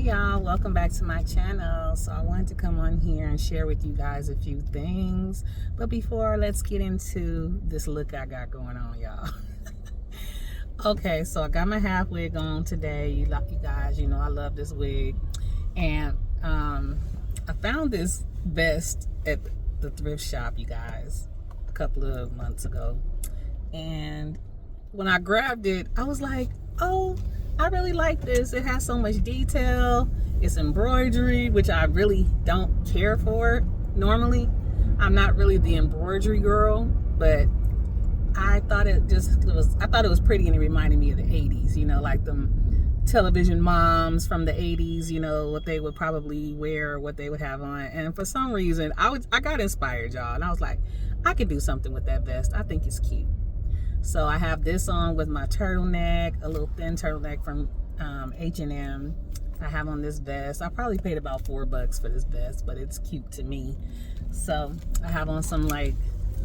y'all, welcome back to my channel. So I wanted to come on here and share with you guys a few things, but before, let's get into this look I got going on, y'all. Okay, so I got my half wig on today. You guys, you know I love this wig. And I found this vest at the thrift shop, you guys, a couple of months ago. And when I grabbed it, I was like, oh, I really like this. It has so much detail. It's embroidery, which I really don't care for normally. I'm not really the embroidery girl, but I thought it was pretty, and it reminded me of the 80s, you know, like them television moms from the 80s, you know, what they would probably wear, what they would have on. And for some reason, I got inspired, y'all, and I was like, I could do something with that vest. I think it's cute. So I have this on with my turtleneck, a little thin turtleneck from H&M. I have on this vest. I probably paid about $4 for this vest, but it's cute to me. So I have on some like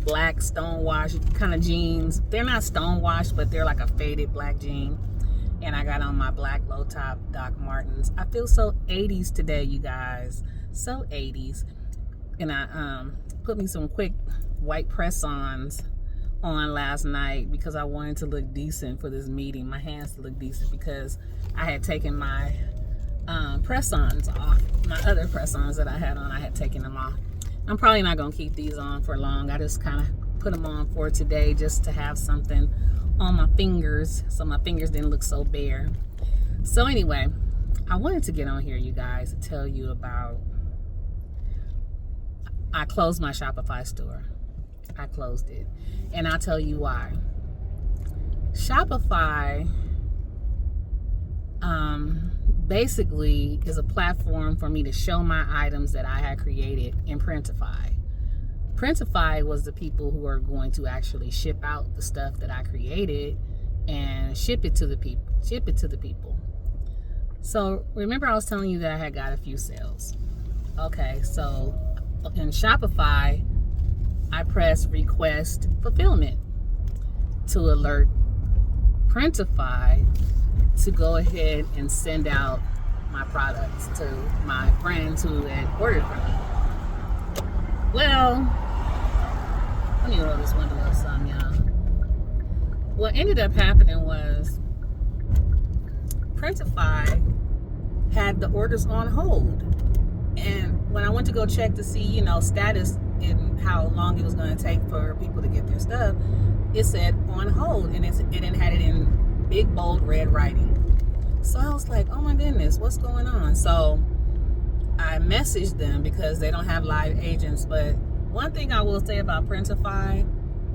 black stonewashed kind of jeans. They're not stonewashed, but they're like a faded black jean. And I got on my black low top Doc Martens. I feel so 80s today, you guys. So 80s. And I put me some quick white press-ons on last night because I wanted to look decent for this meeting. My hands to look decent because I had taken my press-ons off. My other press-ons that I had on, I had taken them off. I'm probably not gonna keep these on for long. I just kind of put them on for today just to have something on my fingers so my fingers didn't look so bare. So anyway, I wanted to get on here, you guys, to tell you about, I closed my Shopify store. I closed it, and I'll tell you why. Shopify basically is a platform for me to show my items that I had created in Printify. Printify was the people who are going to actually ship out the stuff that I created and ship it to the people. So remember I was telling you that I had got a few sales. Okay, so in Shopify, I press request fulfillment to alert Printify to go ahead and send out my products to my friends who had ordered from me. Well, let me roll this window up some, y'all. What ended up happening was Printify had the orders on hold. And when I went to go check to see, you know, status and how long it was going to take for people to get their stuff, it said on hold, and it had it in big bold red writing. So I was like, oh my goodness, what's going on? So I messaged them because they don't have live agents. But one thing I will say about Printify,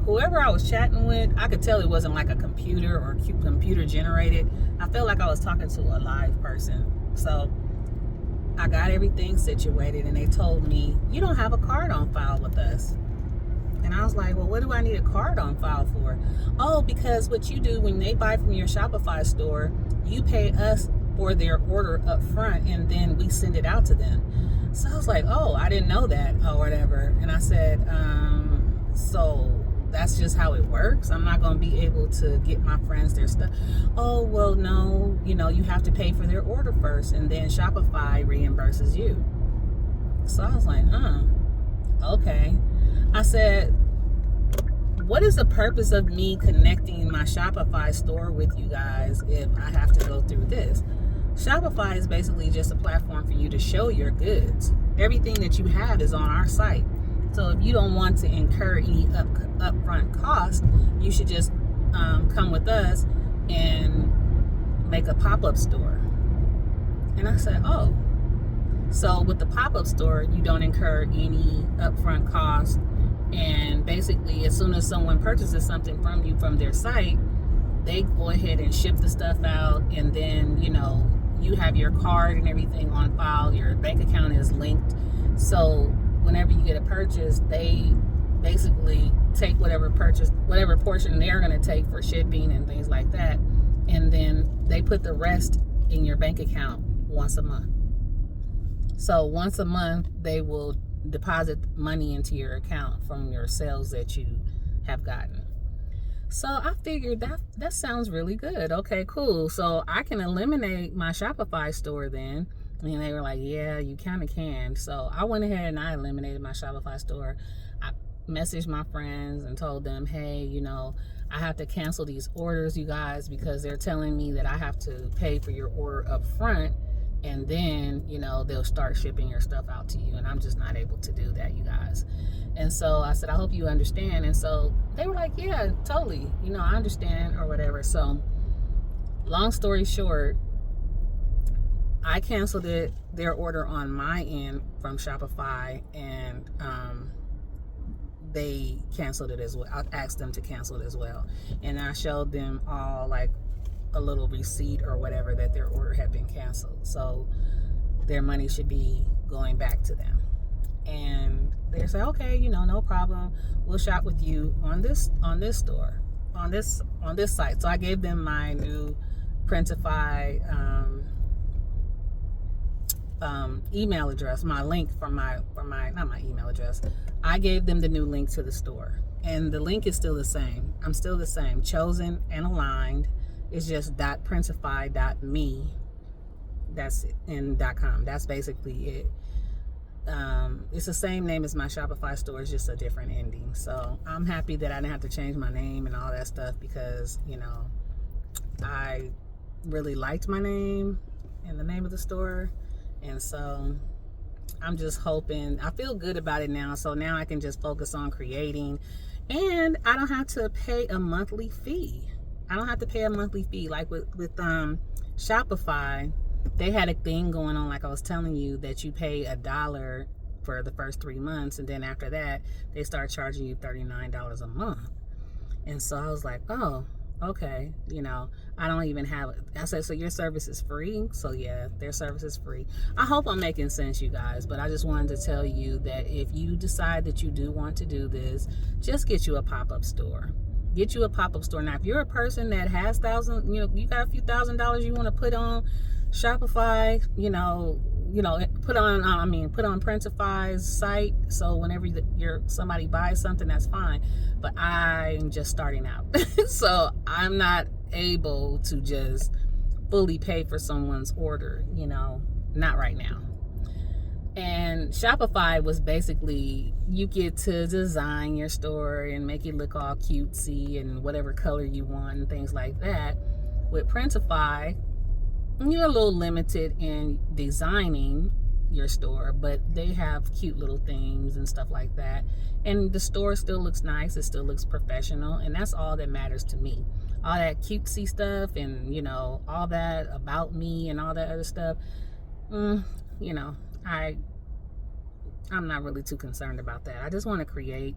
whoever I was chatting with, I could tell it wasn't like a computer or computer generated. I felt like I was talking to a live person. So I got everything situated, and they told me, you don't have a card on file with us. And I was like, well, what do I need a card on file for? Oh, because what you do when they buy from your Shopify store, you pay us for their order up front, and then we send it out to them. So I was like, oh, I didn't know that, or whatever. And I said, so that's just how it works? I'm not going to be able to get my friends their stuff? Oh, well, no, you know, you have to pay for their order first, and then Shopify reimburses you. So I was like, okay. I said, what is the purpose of me connecting my Shopify store with you guys if I have to go through this? Shopify is basically just a platform for you to show your goods. Everything that you have is on our site. So if you don't want to incur any upfront cost, you should just come with us and make a pop-up store. And I said, oh. So with the pop-up store, you don't incur any upfront cost. And basically, as soon as someone purchases something from you from their site, they go ahead and ship the stuff out. And then, you know, you have your card and everything on file. Your bank account is linked. So whenever you get a purchase, they basically take whatever portion they're going to take for shipping and things like that. And then they put the rest in your bank account once a month. So once a month, they will deposit money into your account from your sales that you have gotten. So I figured that sounds really good. Okay, cool. So I can eliminate my Shopify store then, And they were like, yeah, you kind of can. So I went ahead and I eliminated my Shopify store. I messaged my friends and told them, hey, you know, I have to cancel these orders, you guys, because they're telling me that I have to pay for your order up front, and then, you know, they'll start shipping your stuff out to you. And I'm just not able to do that, you guys. And so I said, I hope you understand. And so they were like, yeah, totally. You know, I understand or whatever. So long story short, I canceled their order on my end from Shopify, and they canceled it as well. I asked them to cancel it as well. And I showed them all like a little receipt or whatever that their order had been canceled. So their money should be going back to them. And they said, okay, you know, no problem. We'll shop with you on this store, on this site. So I gave them my new Printify email address, my link from my not my email address. I gave them the new link to the store, and the link is still the same. I'm still the same, chosen and aligned. It's just .printify.me. That's it, and .com. That's basically it. It's the same name as my Shopify store. It's just a different ending. So I'm happy that I didn't have to change my name and all that stuff, because, you know, I really liked my name and the name of the store. And so I'm just hoping, I feel good about it now. So now I can just focus on creating, and I don't have to pay a monthly fee. I don't have to pay a monthly fee. Like with Shopify, they had a thing going on, like I was telling you, that you pay $1 for the first 3 months, and then after that they start charging you $39 a month. And so I was like, oh, okay, you know, I don't even have it. I said, so your service is free? So yeah, their service is free. I hope I'm making sense, you guys, but I just wanted to tell you that if you decide that you do want to do this, just get you a pop-up store. Get you a pop-up store. Now, if you're a person that has you got a few $1,000s you want to put on Shopify, put on Printify's site, so whenever somebody buys something, that's fine. But I'm just starting out, so I'm not able to just fully pay for someone's order, not right now. And Shopify was basically, you get to design your store and make it look all cutesy and whatever color you want and things like that. With Printify, you're a little limited in designing your store, but they have cute little themes and stuff like that. And the store still looks nice. It still looks professional. And that's all that matters to me. All that cutesy stuff and, all that about me and all that other stuff, I'm not really too concerned about that. I just want to create,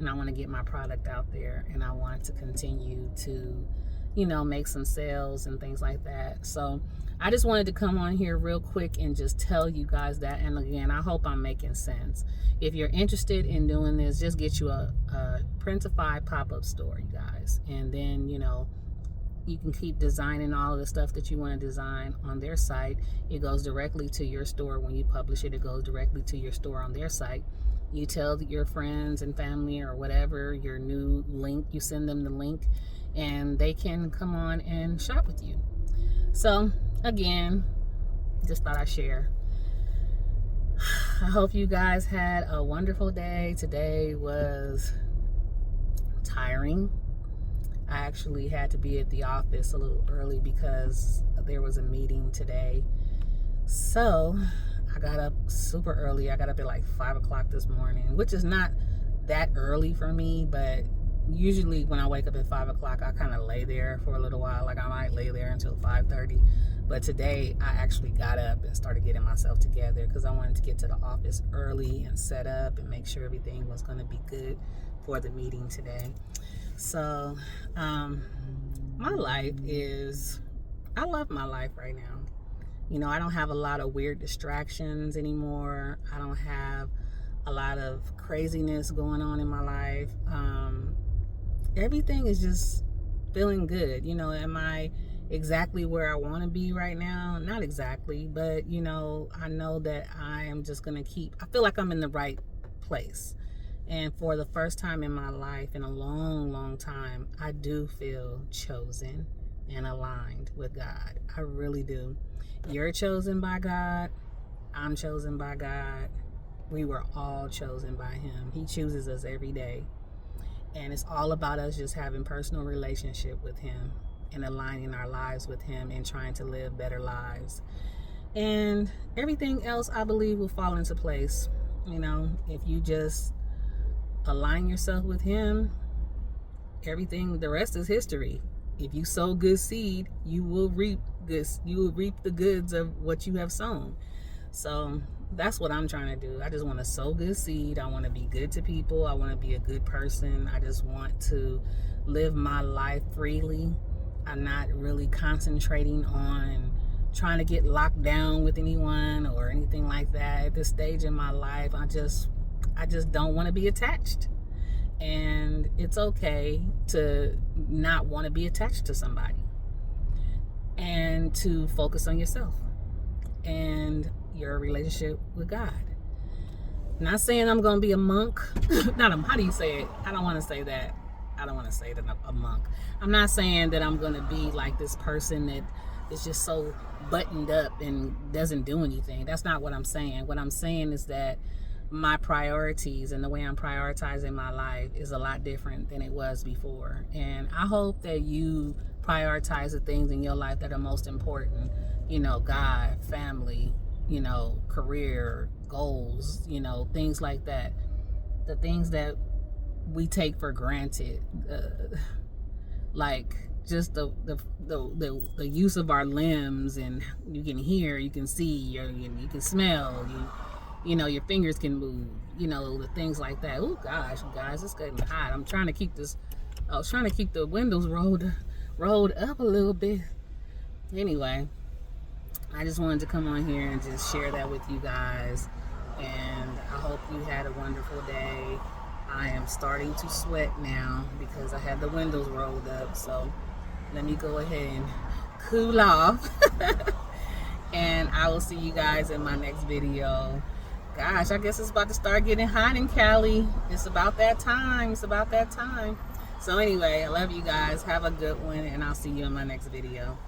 and I want to get my product out there, and I want to continue to, make some sales and things like that. So I just wanted to come on here real quick and just tell you guys that. And again, I hope I'm making sense. If you're interested in doing this, just get you a Printify pop-up store, you guys. And then, you can keep designing all of the stuff that you want to design on their site. It goes directly to your store. When you publish it, it goes directly to your store on their site. You tell your friends and family or whatever your new link, you send them the link, and they can come on and shop with you. So again, just thought I'd share. I hope you guys had a wonderful day. Today was tiring. I actually had to be at the office a little early because there was a meeting today. So I got up super early. I got up at like 5 o'clock this morning, which is not that early for me, but usually when I wake up at 5 o'clock, I kind of lay there for a little while. Like I might lay there until 5:30. But today I actually got up and started getting myself together because I wanted to get to the office early and set up and make sure everything was going to be good for the meeting today. So my life is, I love my life right now. I don't have a lot of weird distractions anymore. I don't have a lot of craziness going on in my life. Everything is just feeling good. Am I exactly where I want to be right now? Not exactly, but I know that I am just going to I feel like I'm in the right place. And for the first time in my life, in a long, long time, I do feel chosen and aligned with God. I really do. You're chosen by God. I'm chosen by God. We were all chosen by Him. He chooses us every day. And it's all about us just having personal relationship with Him and aligning our lives with Him and trying to live better lives. And everything else, I believe, will fall into place. You know, if you just align yourself with Him, everything, the rest is history. If you sow good seed, you will reap good. You will reap the goods of what you have sown. So that's what I'm trying to do. I just want to sow good seed. I want to be good to people. I want to be a good person. I just want to live my life freely. I'm not really concentrating on trying to get locked down with anyone or anything like that at this stage in my life. I just don't want to be attached. And it's okay to not want to be attached to somebody and to focus on yourself and your relationship with God. Not saying I'm going to be a monk. How do you say it? I don't want to say that. I don't want to say that a monk. I'm not saying that I'm going to be like this person that is just so buttoned up and doesn't do anything. That's not what I'm saying. What I'm saying is that my priorities and the way I'm prioritizing my life is a lot different than it was before. And I hope that you prioritize the things in your life that are most important. You know, God, family, you know, career, goals, you know, things like that. The things that we take for granted, like just the use of our limbs, and you can hear, you can see, you can smell, you know, your fingers can move, you know, the things like that. Oh gosh, guys, it's getting hot. I was trying to keep the windows rolled up a little bit. Anyway, I just wanted to come on here and just share that with you guys. And I hope you had a wonderful day. I am starting to sweat now because I had the windows rolled up. So let me go ahead and cool off. And I will see you guys in my next video. Gosh, I guess it's about to start getting hot in Cali. It's about that time. So anyway, I love you guys. Have a good one, and I'll see you in my next video.